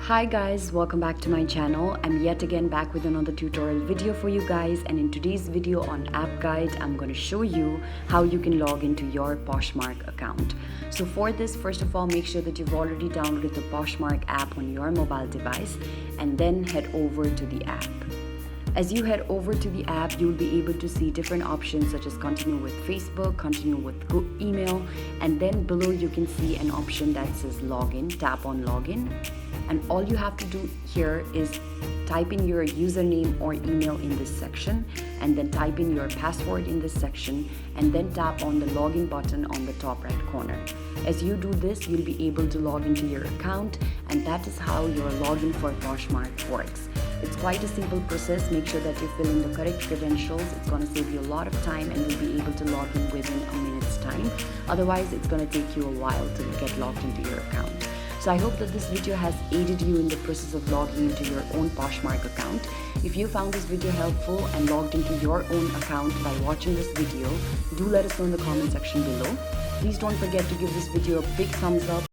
Hi guys, welcome back to my channel. I'm yet again back with another tutorial video for you guys, and in today's video on app guide I'm going to show you how you can log into your Poshmark account. So for this, first of all, make sure that you've already downloaded the Poshmark app on your mobile device and then head over to the app. As you head over to the app, you'll be able to see different options such as continue with Facebook, continue with email, and then below you can see an option that says login. Tap on login, and all you have to do here is type in your username or email in this section, and then type in your password in this section, and then tap on the login button on the top right corner. As you do this, you'll be able to log into your account, and that is how your login for Poshmark works. It's quite a simple process. Make sure that you fill in the correct credentials. It's going to save you a lot of time and you'll be able to log in within a minute's time. Otherwise, it's going to take you a while to get logged into your account. So I hope that this video has aided you in the process of logging into your own Poshmark account. If you found this video helpful and logged into your own account by watching this video, do let us know in the comment section below. Please don't forget to give this video a big thumbs up.